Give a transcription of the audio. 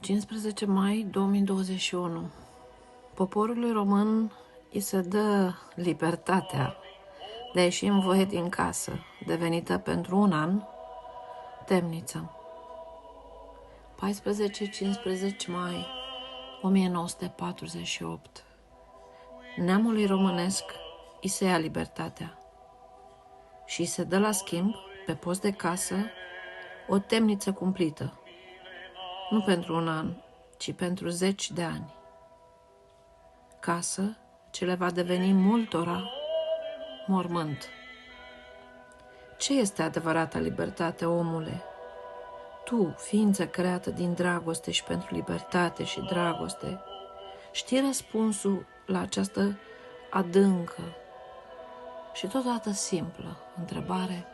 15 mai 2021. Poporului român îi se dă libertatea de a ieși în voie din casă, devenită pentru un an temniță. 14-15 mai 1948. Neamului românesc îi se ia libertatea și îi se dă la schimb, pe post de casă, o temniță cumplită. Nu pentru un an, ci pentru 10 de ani. Casă ce le va deveni multora mormânt. Ce este adevărata libertate, omule? Tu, ființă creată din dragoste și pentru libertate și dragoste, știi răspunsul la această adâncă și totodată simplă întrebare?